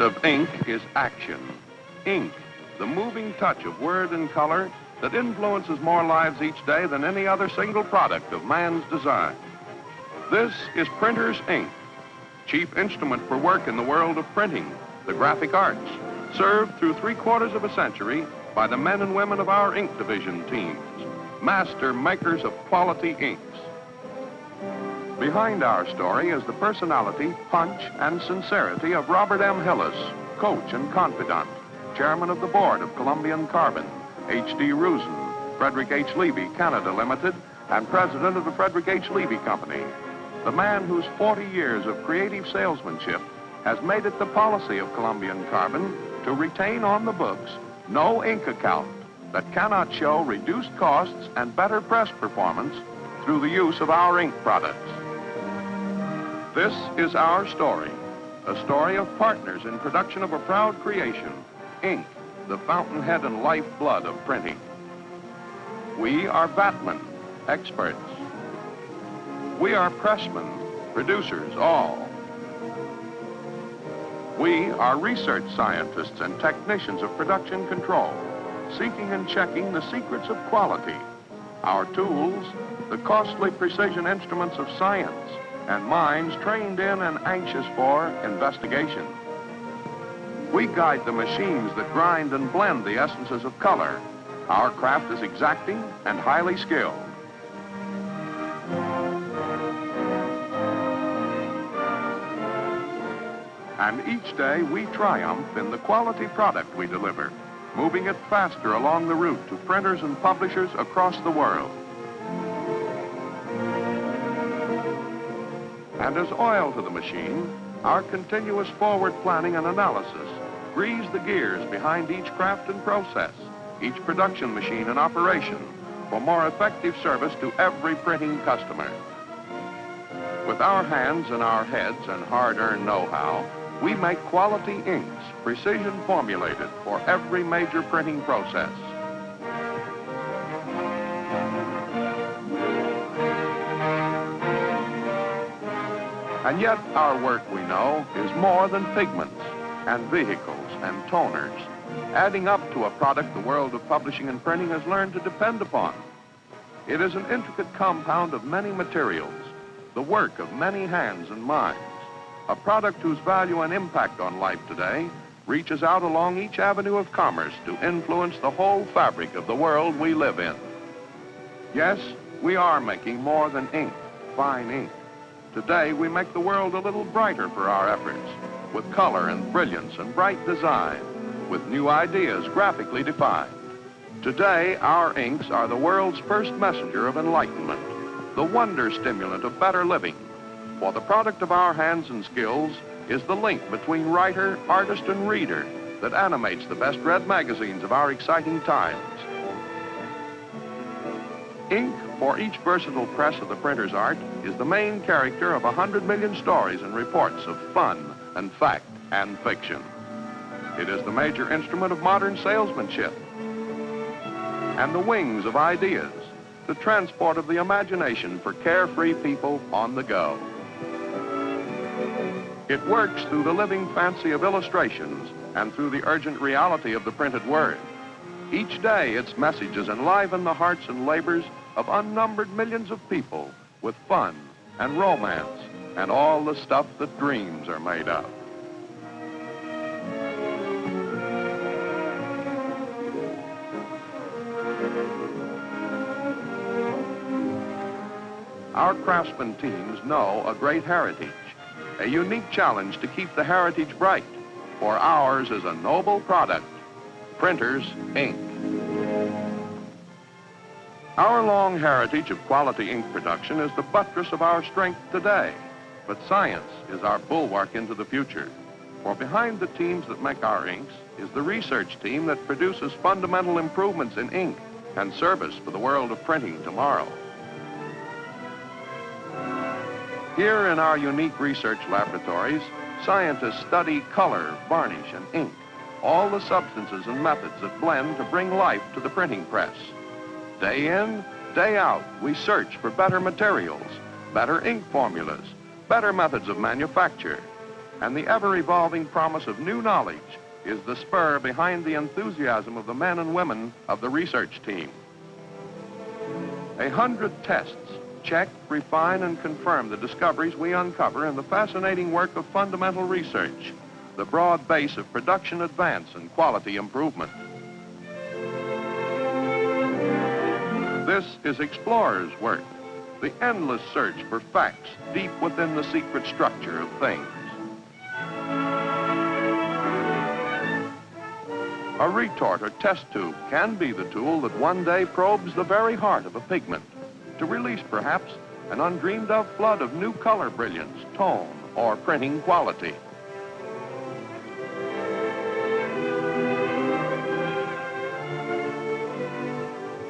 of ink is action. Ink, the moving touch of word and color that influences more lives each day than any other single product of man's design. This is printer's ink, chief instrument for work in the world of printing, the graphic arts, served through 3/4 of a century by the men and women of our ink division teams, master makers of quality inks. Behind our story is the personality, punch, and sincerity of Robert M. Hillis, coach and confidant, chairman of the board of Columbian Carbon, H.D. Rusin, Frederick H. Levy, Canada Limited, and president of the Frederick H. Levy Company, the man whose 40 years of creative salesmanship has made it the policy of Columbian Carbon to retain on the books no ink account that cannot show reduced costs and better press performance through the use of our ink products. This is our story, a story of partners in production of a proud creation, ink, the fountainhead and lifeblood of printing. We are vatmen, experts. We are pressmen, producers all. We are research scientists and technicians of production control, seeking and checking the secrets of quality. Our tools, the costly precision instruments of science, and minds trained in and anxious for investigation. We guide the machines that grind and blend the essences of color. Our craft is exacting and highly skilled. And each day we triumph in the quality product we deliver, moving it faster along the route to printers and publishers across the world. And as oil to the machine, our continuous forward planning and analysis grease the gears behind each craft and process, each production machine in operation for more effective service to every printing customer. With our hands and our heads and hard-earned know-how, we make quality inks, precision formulated for every major printing process. And yet our work, we know, is more than pigments and vehicles and toners, adding up to a product the world of publishing and printing has learned to depend upon. It is an intricate compound of many materials, the work of many hands and minds, a product whose value and impact on life today reaches out along each avenue of commerce to influence the whole fabric of the world we live in. Yes, we are making more than ink, fine ink. Today, we make the world a little brighter for our efforts, with color and brilliance and bright design, with new ideas graphically defined. Today, our inks are the world's first messenger of enlightenment, the wonder stimulant of better living, for the product of our hands and skills is the link between writer, artist, and reader that animates the best-read magazines of our exciting times. Ink for each versatile press of the printer's art is the main character of 100 million stories and reports of fun and fact and fiction. It is the major instrument of modern salesmanship and the wings of ideas, the transport of the imagination for carefree people on the go. It works through the living fancy of illustrations and through the urgent reality of the printed word. Each day, its messages enliven the hearts and labors of unnumbered millions of people with fun and romance and all the stuff that dreams are made of. Our craftsman teams know a great heritage, a unique challenge to keep the heritage bright, for ours is a noble product, printer's ink. Our long heritage of quality ink production is the buttress of our strength today, but science is our bulwark into the future. For behind the teams that make our inks is the research team that produces fundamental improvements in ink and service for the world of printing tomorrow. Here in our unique research laboratories, scientists study color, varnish, and ink, all the substances and methods that blend to bring life to the printing press. Day in, day out, we search for better materials, better ink formulas, better methods of manufacture. and the ever-evolving promise of new knowledge is the spur behind the enthusiasm of the men and women of the research team. 100 tests check, refine, and confirm the discoveries we uncover in the fascinating work of fundamental research, the broad base of production advance and quality improvement. This is explorers' work, the endless search for facts deep within the secret structure of things. A retort or test tube can be the tool that one day probes the very heart of a pigment to release, perhaps, an undreamed-of flood of new color brilliance, tone, or printing quality.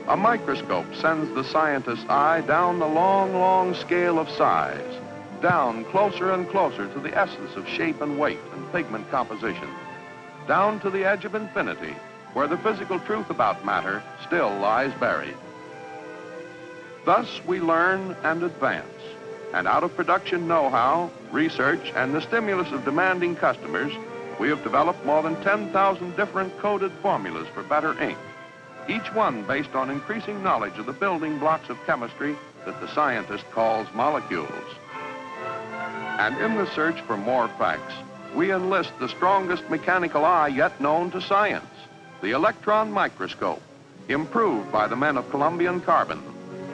A microscope sends the scientist's eye down the long, long scale of size, down closer and closer to the essence of shape and weight and pigment composition, down to the edge of infinity, where the physical truth about matter still lies buried. Thus, we learn and advance, and out of production know-how, research, and the stimulus of demanding customers, we have developed more than 10,000 different coded formulas for better ink, each one based on increasing knowledge of the building blocks of chemistry that the scientist calls molecules. And in the search for more facts, we enlist the strongest mechanical eye yet known to science, the electron microscope, improved by the men of Columbian Carbon,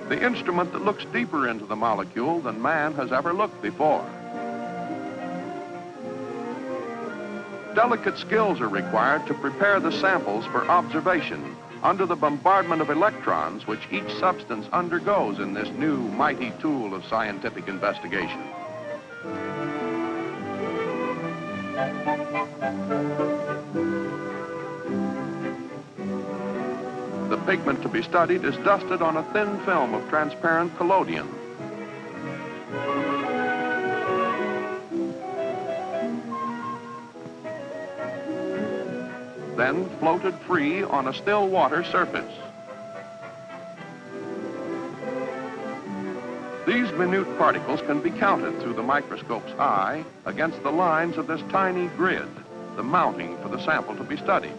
the instrument that looks deeper into the molecule than man has ever looked before. Delicate skills are required to prepare the samples for observation under the bombardment of electrons which each substance undergoes in this new mighty tool of scientific investigation. The pigment to be studied is dusted on a thin film of transparent collodion. Then floated free on a still water surface. These minute particles can be counted through the microscope's eye against the lines of this tiny grid, the mounting for the sample to be studied.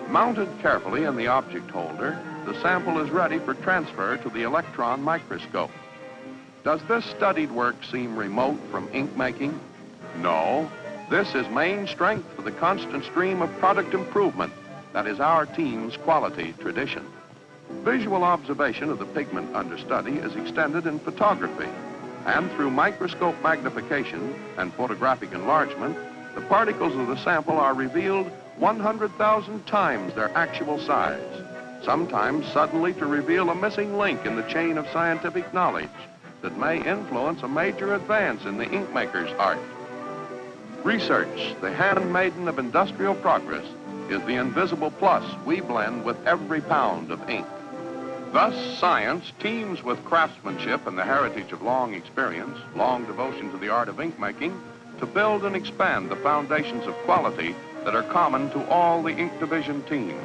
Mounted carefully in the object holder, the sample is ready for transfer to the electron microscope. Does this studied work seem remote from ink making? No. This is main strength for the constant stream of product improvement that is our team's quality tradition. Visual observation of the pigment under study is extended in photography, and through microscope magnification and photographic enlargement, the particles of the sample are revealed 100,000 times their actual size, sometimes suddenly to reveal a missing link in the chain of scientific knowledge that may influence a major advance in the ink maker's art. Research, the handmaiden of industrial progress, is the invisible plus we blend with every pound of ink. Thus, science teams with craftsmanship and the heritage of long experience, long devotion to the art of ink making, to build and expand the foundations of quality that are common to all the ink division teams.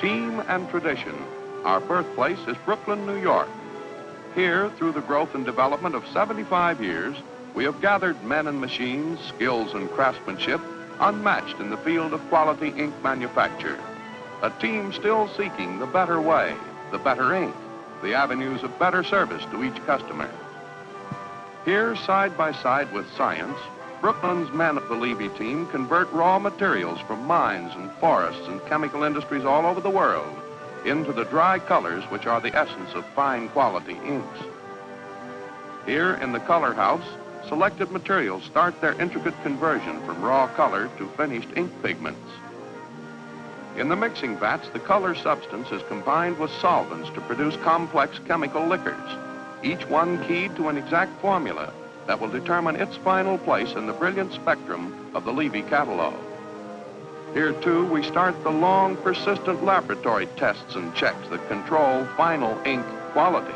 Team and tradition. Our birthplace is Brooklyn, New York. Here, through the growth and development of 75 years, we have gathered men and machines, skills and craftsmanship unmatched in the field of quality ink manufacture. A team still seeking the better way, the better ink, the avenues of better service to each customer. Here, side by side with science, Brooklyn's men of the Levy team convert raw materials from mines and forests and chemical industries all over the world into the dry colors which are the essence of fine quality inks. Here in the color house, selected materials start their intricate conversion from raw color to finished ink pigments. In the mixing vats, the color substance is combined with solvents to produce complex chemical liquors, each one keyed to an exact formula that will determine its final place in the brilliant spectrum of the Levy catalog. Here, too, we start the long, persistent laboratory tests and checks that control final ink quality.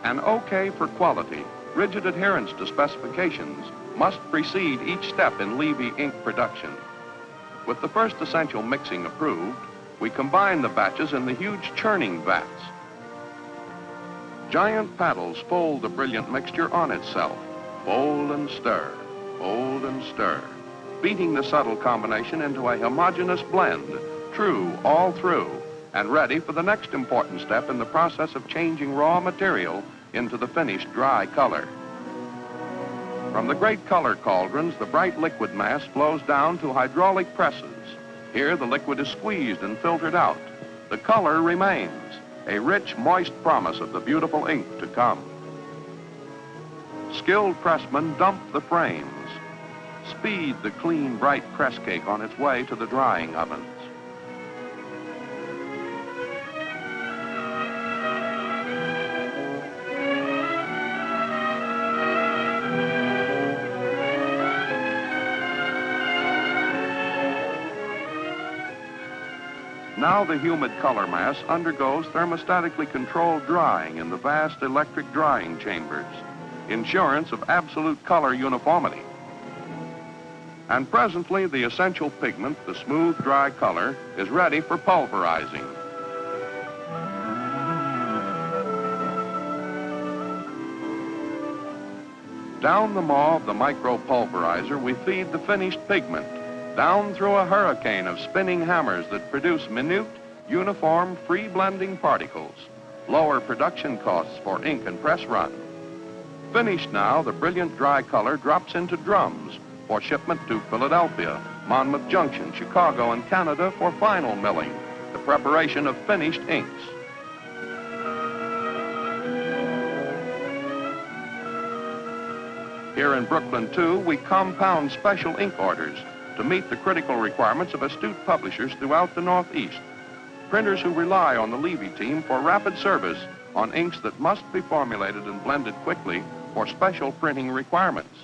An OK for quality, rigid adherence to specifications, must precede each step in Levy ink production. With the first essential mixing approved, we combine the batches in the huge churning vats. Giant paddles fold the brilliant mixture on itself, fold and stir, beating the subtle combination into a homogeneous blend, true all through, and ready for the next important step in the process of changing raw material into the finished dry color. From the great color cauldrons, the bright liquid mass flows down to hydraulic presses. Here, the liquid is squeezed and filtered out. The color remains, a rich, moist promise of the beautiful ink to come. Skilled pressmen dump the frames, speed the clean, bright press cake on its way to the drying ovens. Now the humid color mass undergoes thermostatically controlled drying in the vast electric drying chambers, insurance of absolute color uniformity. And presently, the essential pigment, the smooth, dry color, is ready for pulverizing. Down the maw of the micro-pulverizer, we feed the finished pigment, down through a hurricane of spinning hammers that produce minute, uniform, free-blending particles, lower production costs for ink and press run. Finished now, the brilliant dry color drops into drums for shipment to Philadelphia, Monmouth Junction, Chicago, and Canada for final milling, the preparation of finished inks. Here in Brooklyn, too, we compound special ink orders to meet the critical requirements of astute publishers throughout the Northeast, printers who rely on the Levy team for rapid service on inks that must be formulated and blended quickly for special printing requirements.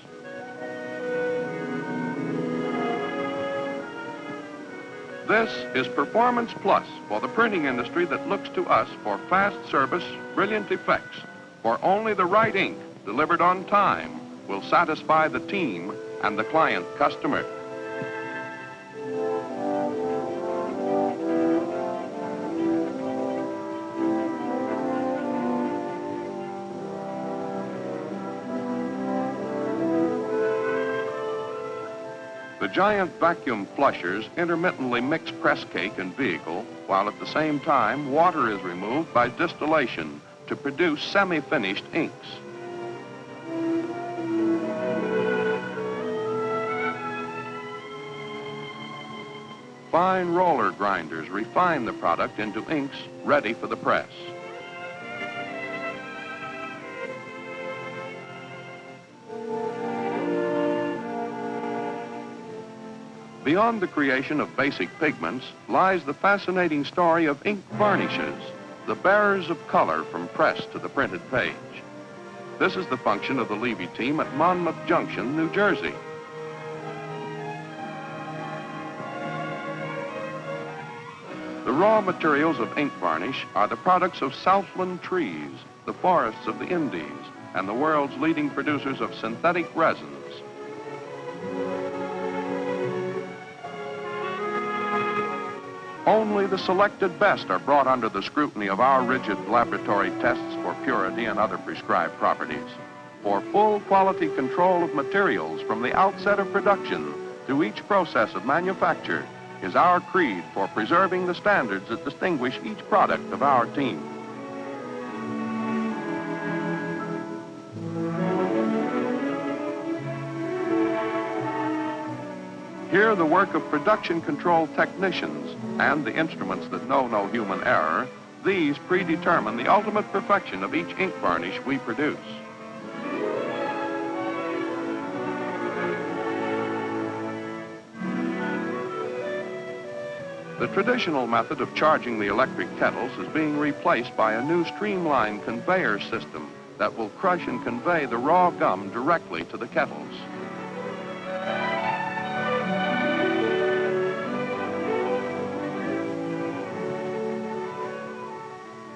This is Performance Plus for the printing industry that looks to us for fast service, brilliant effects, for only the right ink delivered on time will satisfy the team and the client customer. The giant vacuum flushers intermittently mix press cake and vehicle, while at the same time water is removed by distillation to produce semi-finished inks. Fine roller grinders refine the product into inks ready for the press. Beyond the creation of basic pigments lies the fascinating story of ink varnishes, the bearers of color from press to the printed page. This is the function of the Levy team at Monmouth Junction, New Jersey. The raw materials of ink varnish are the products of Southland trees, the forests of the Indies, and the world's leading producers of synthetic resins. Only the selected best are brought under the scrutiny of our rigid laboratory tests for purity and other prescribed properties. For full quality control of materials from the outset of production through each process of manufacture is our creed for preserving the standards that distinguish each product of our team. Here, the work of production control technicians and the instruments that know no human error, these predetermine the ultimate perfection of each ink varnish we produce. The traditional method of charging the electric kettles is being replaced by a new streamlined conveyor system that will crush and convey the raw gum directly to the kettles.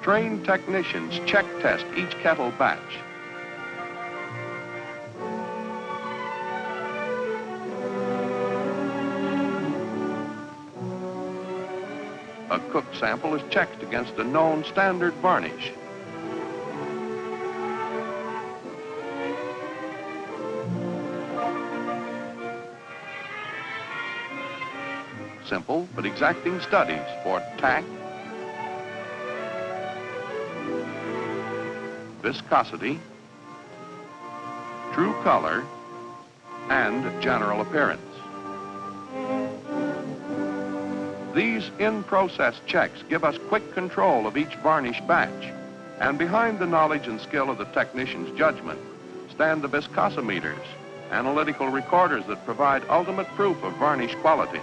Trained technicians check test each kettle batch. A cook sample is checked against a known standard varnish. Simple but exacting studies for tack, viscosity, true color, and general appearance. These in-process checks give us quick control of each varnish batch, and behind the knowledge and skill of the technician's judgment stand the viscosimeters, analytical recorders that provide ultimate proof of varnish quality.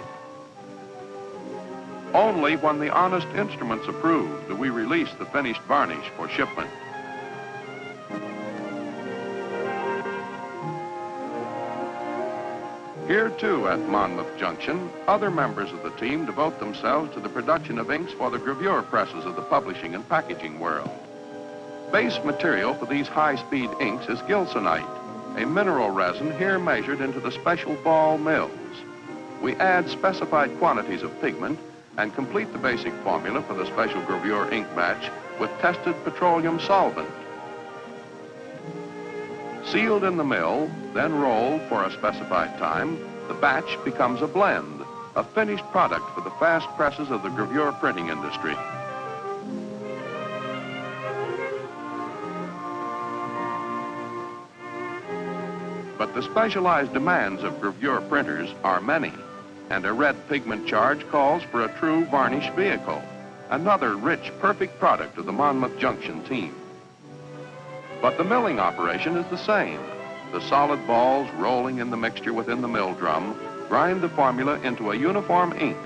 Only when the honest instruments approve do we release the finished varnish for shipment. Here, too, at Monmouth Junction, other members of the team devote themselves to the production of inks for the gravure presses of the publishing and packaging world. Base material for these high-speed inks is gilsonite, a mineral resin here measured into the special ball mills. We add specified quantities of pigment and complete the basic formula for the special gravure ink batch with tested petroleum solvent. Sealed in the mill, then rolled for a specified time, the batch becomes a blend, a finished product for the fast presses of the gravure printing industry. But the specialized demands of gravure printers are many, and a red pigment charge calls for a true varnish vehicle, another rich, perfect product of the Monmouth Junction team. But the milling operation is the same. The solid balls rolling in the mixture within the mill drum grind the formula into a uniform ink,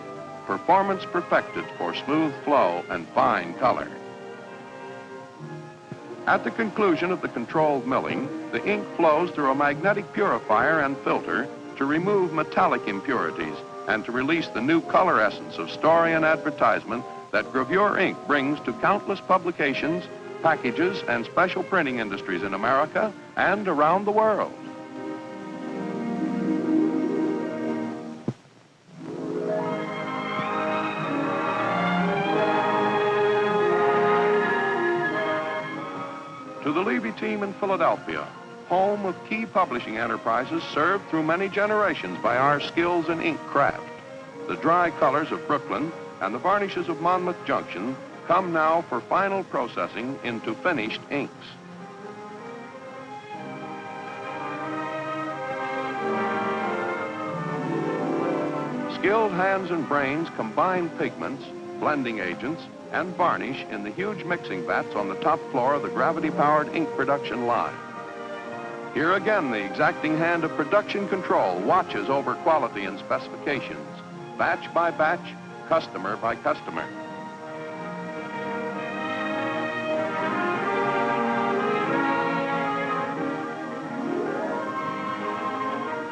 performance perfected for smooth flow and fine color. At the conclusion of the controlled milling, the ink flows through a magnetic purifier and filter to remove metallic impurities and to release the new color essence of story and advertisement that gravure ink brings to countless publications, packages, and special printing industries in America and around the world. To the Levy team in Philadelphia, home of key publishing enterprises served through many generations by our skills in ink craft, the dry colors of Brooklyn and the varnishes of Monmouth Junction come now for final processing into finished inks. Skilled hands and brains combine pigments, blending agents, and varnish in the huge mixing vats on the top floor of the gravity-powered ink production line. Here again, the exacting hand of production control watches over quality and specifications, batch by batch, customer by customer.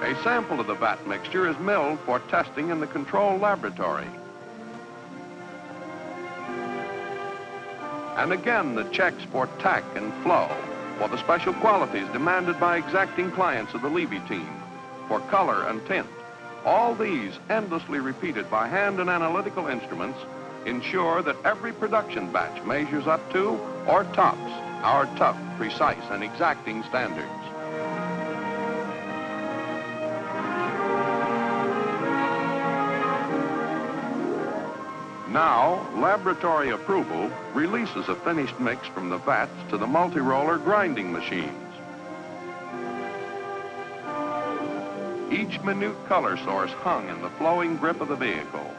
A sample of the vat mixture is milled for testing in the control laboratory. And again, the checks for tack and flow, for the special qualities demanded by exacting clients of the Levy team, for color and tint. All these, endlessly repeated by hand and analytical instruments, ensure that every production batch measures up to or tops our tough, precise, and exacting standards. Now, laboratory approval releases a finished mix from the vats to the multi-roller grinding machines. Each minute color source hung in the flowing grip of the vehicle.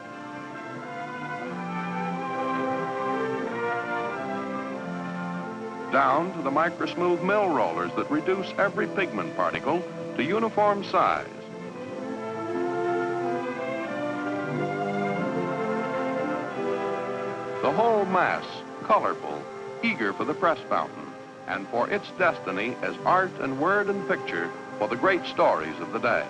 Down to the microsmooth mill rollers that reduce every pigment particle to uniform size. The whole mass, colorful, eager for the press fountain, and for its destiny as art and word and picture for the great stories of the day.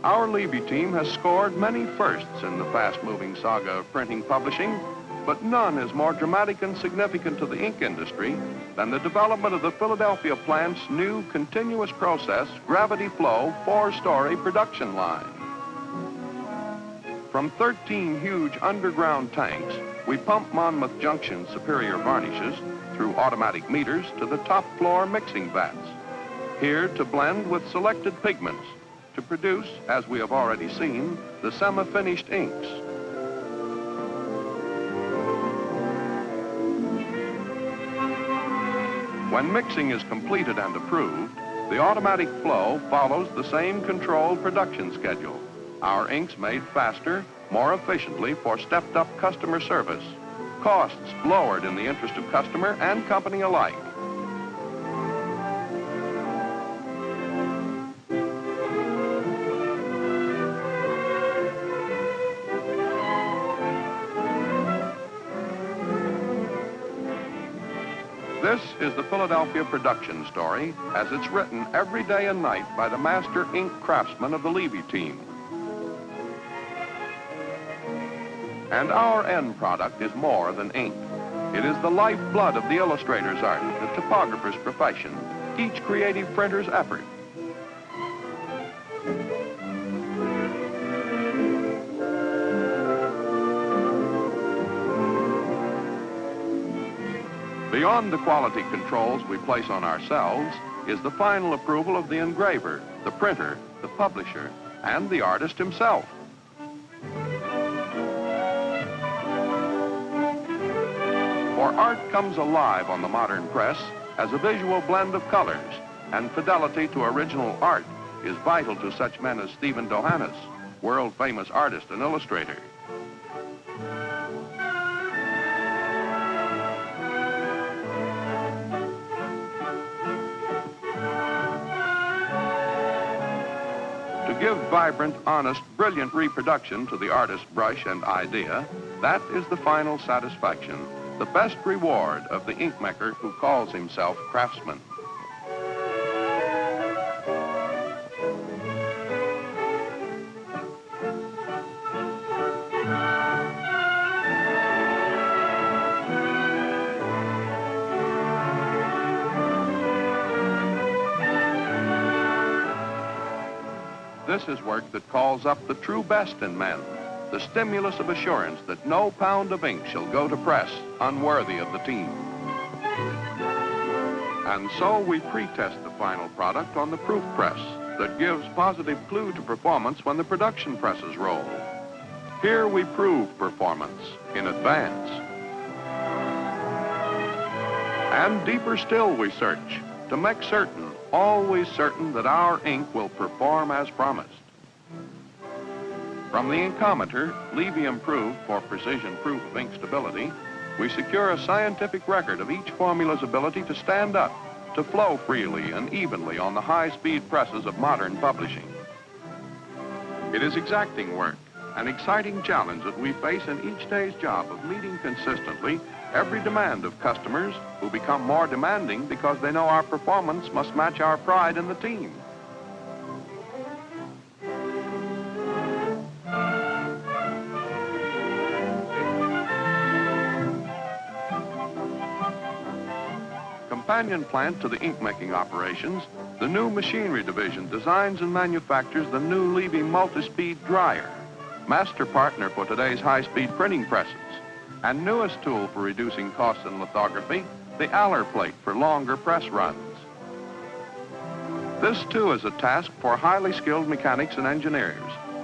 Our Levy team has scored many firsts in the fast-moving saga of printing publishing, but none is more dramatic and significant to the ink industry than the development of the Philadelphia plant's new continuous process, gravity flow, 4-story production line. From 13 huge underground tanks, we pump Monmouth Junction's superior varnishes through automatic meters to the top floor mixing vats, here to blend with selected pigments to produce, as we have already seen, the semi-finished inks. When mixing is completed and approved, the automatic flow follows the same controlled production schedule. Our inks made faster, more efficiently for stepped-up customer service. Costs lowered in the interest of customer and company alike. This is the Philadelphia production story as it's written every day and night by the master ink craftsmen of the Levy team. And our end product is more than ink. It is the lifeblood of the illustrator's art, the typographer's profession, each creative printer's effort. Beyond the quality controls we place on ourselves is the final approval of the engraver, the printer, the publisher, and the artist himself. For art comes alive on the modern press as a visual blend of colors, and fidelity to original art is vital to such men as Stephen Dohanis, world-famous artist and illustrator. To give vibrant, honest, brilliant reproduction to the artist's brush and idea, that is the final satisfaction, the best reward of the ink maker who calls himself craftsman. This is work that calls up the true best in men, the stimulus of assurance that no pound of ink shall go to press unworthy of the team. And so we pre-test the final product on the proof press that gives positive clue to performance when the production presses roll. Here we prove performance in advance. And deeper still we search to make certain, always certain, that our ink will perform as promised. From the inkometer, Levy improved for precision proof of ink stability, we secure a scientific record of each formula's ability to stand up, to flow freely and evenly on the high-speed presses of modern publishing. It is exacting work, an exciting challenge that we face in each day's job of meeting consistently every demand of customers who become more demanding because they know our performance must match our pride in the team. Companion plant to the ink-making operations, the new machinery division designs and manufactures the new Levy multi-speed dryer, master partner for today's high-speed printing presses, and newest tool for reducing costs in lithography, the Aller plate for longer press runs. This, too, is a task for highly skilled mechanics and engineers,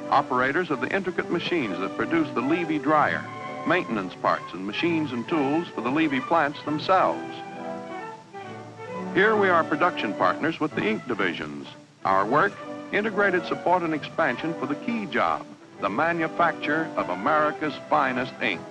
operators of the intricate machines that produce the Levy dryer, maintenance parts and machines and tools for the Levy plants themselves. Here we are production partners with the ink divisions. Our work, integrated support and expansion for the key job, the manufacture of America's finest inks.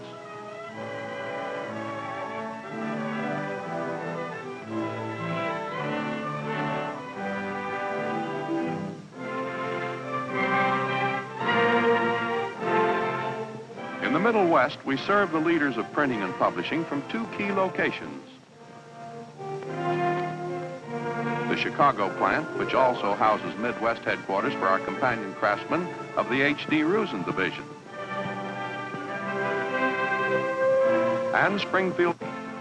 Middle West, we serve the leaders of printing and publishing from two key locations. The Chicago plant, which also houses Midwest headquarters for our companion craftsmen of the H.D. Rusin division. And Springfield,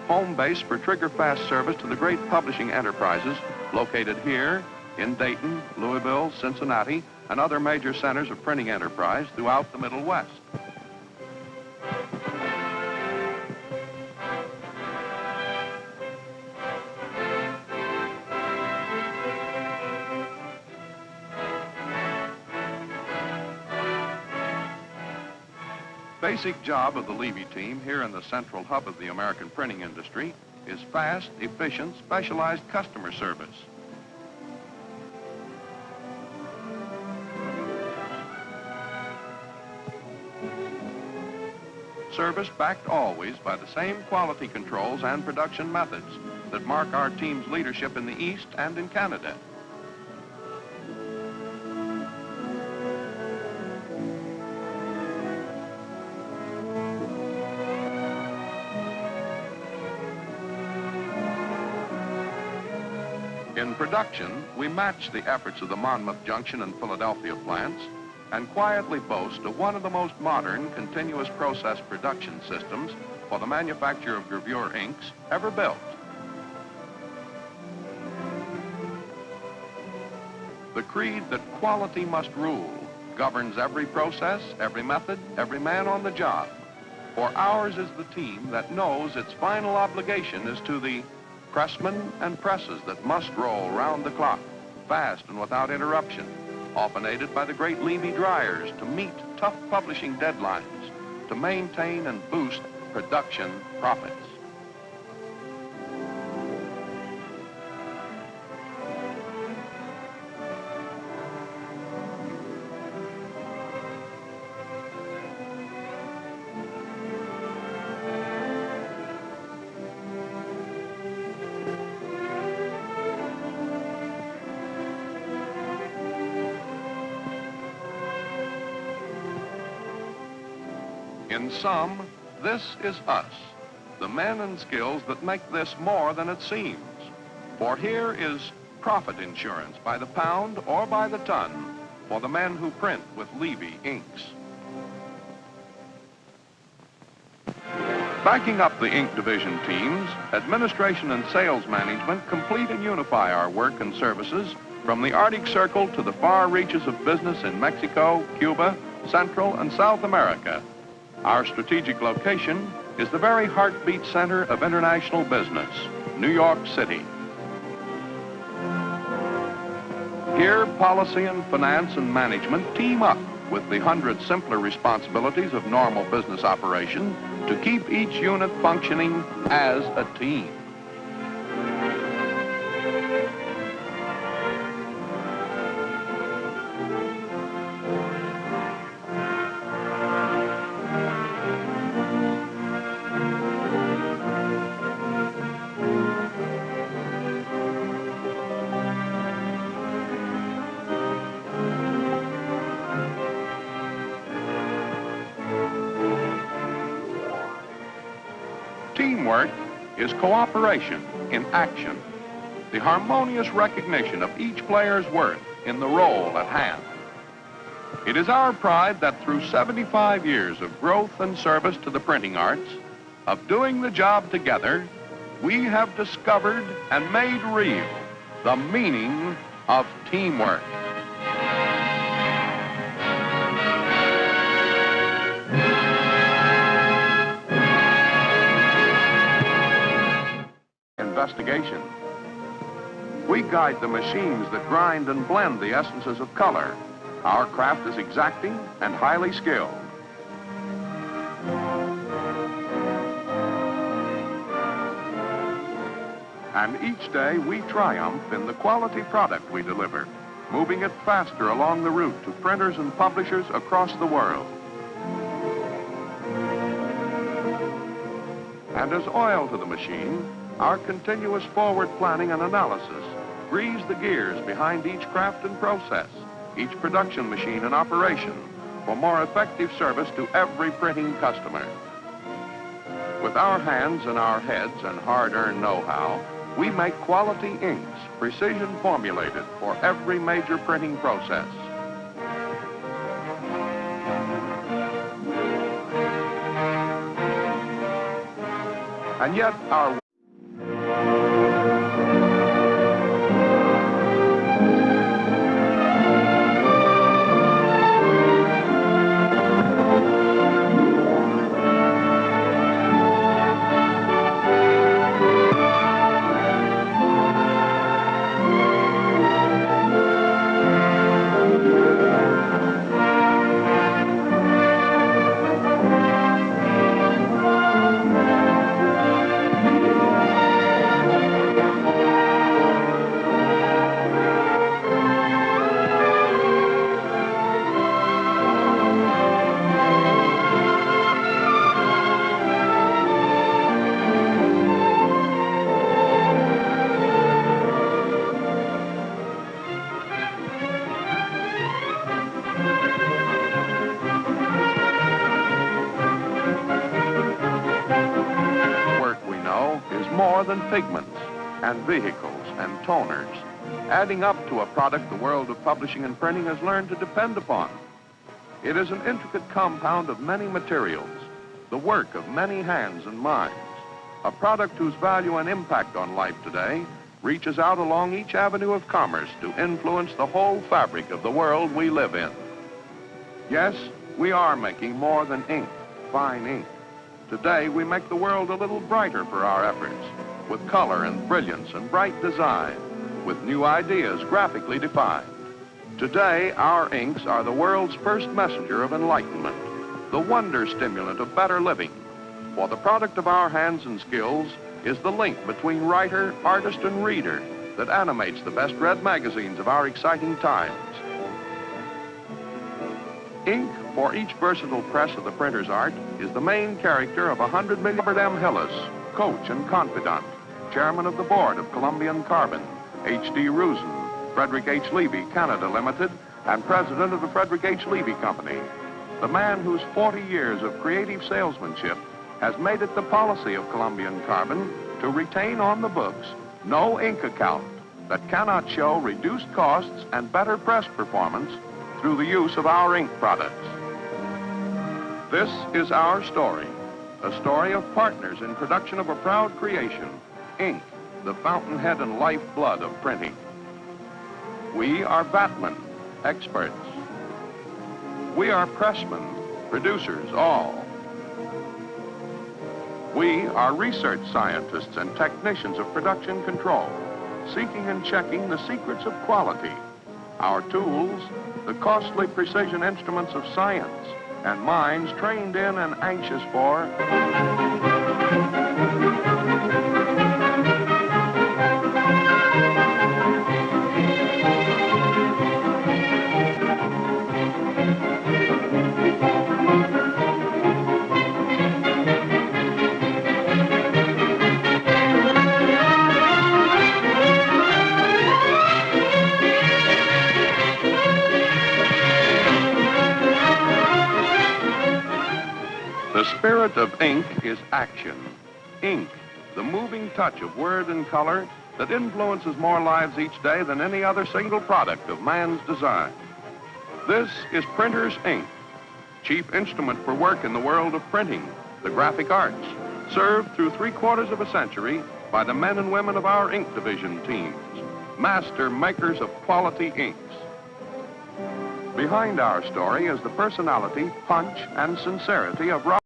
home base for trigger-fast service to the great publishing enterprises located here in Dayton, Louisville, Cincinnati, and other major centers of printing enterprise throughout the Middle West. Basic job of the Levy team here in the central hub of the American printing industry is fast, efficient, specialized customer service. Service backed always by the same quality controls and production methods that mark our team's leadership in the East and in Canada. In production, we match the efforts of the Monmouth Junction and Philadelphia plants and quietly boast of one of the most modern continuous process production systems for the manufacture of gravure inks ever built. The creed that quality must rule governs every process, every method, every man on the job. For ours is the team that knows its final obligation is to the pressmen and presses that must roll round the clock, fast and without interruption, often aided by the great Levy dryers to meet tough publishing deadlines, to maintain and boost production profits. In sum, this is us, the men and skills that make this more than it seems. For here is profit insurance by the pound or by the ton for the men who print with Levy inks. Backing up the ink division teams, administration and sales management complete and unify our work and services from the Arctic Circle to the far reaches of business in Mexico, Cuba, Central and South America. Our strategic location is the very heartbeat center of international business, New York City. Here, policy and finance and management team up with the 100 simpler responsibilities of normal business operation to keep each unit functioning as a team. Teamwork is cooperation in action, the harmonious recognition of each player's worth in the role at hand. It is our pride that through 75 years of growth and service to the printing arts, of doing the job together, we have discovered and made real the meaning of teamwork. Investigation. We guide the machines that grind and blend the essences of color. Our craft is exacting and highly skilled. And each day we triumph in the quality product we deliver, moving it faster along the route to printers and publishers across the world. And as oil to the machine, our continuous forward planning and analysis grease the gears behind each craft and process, each production machine in operation, for more effective service to every printing customer. With our hands and our heads and hard-earned know-how, we make quality inks, precision formulated for every major printing process. And yet our more than pigments and vehicles and toners, adding up to a product the world of publishing and printing has learned to depend upon. It is an intricate compound of many materials, the work of many hands and minds, a product whose value and impact on life today reaches out along each avenue of commerce to influence the whole fabric of the world we live in. Yes, we are making more than ink, fine ink. Today, we make the world a little brighter for our efforts, with color and brilliance and bright design, with new ideas graphically defined. Today, our inks are the world's first messenger of enlightenment, the wonder stimulant of better living, for the product of our hands and skills is the link between writer, artist, and reader that animates the best-read magazines of our exciting times. Ink for each versatile press of the printer's art is the main character of 100 million. Robert M. Hillis, coach and confidant, chairman of the board of Columbian Carbon, H.D. Rusin, Frederick H. Levy, Canada Limited, and president of the Frederick H. Levy Company. The man whose 40 years of creative salesmanship has made it the policy of Columbian Carbon to retain on the books no ink account that cannot show reduced costs and better press performance through the use of our ink products. This is our story, a story of partners in production of a proud creation, ink, the fountainhead and lifeblood of printing. We are vatmen, experts. We are pressmen, producers all. We are research scientists and technicians of production control, seeking and checking the secrets of quality. Our tools, the costly precision instruments of science, and minds trained in and anxious for the spirit of ink is action. Ink, the moving touch of word and color that influences more lives each day than any other single product of man's design. This is printer's ink, chief instrument for work in the world of printing, the graphic arts, served through 3/4 of a century by the men and women of our ink division teams, master makers of quality inks. Behind our story is the personality, punch, and sincerity of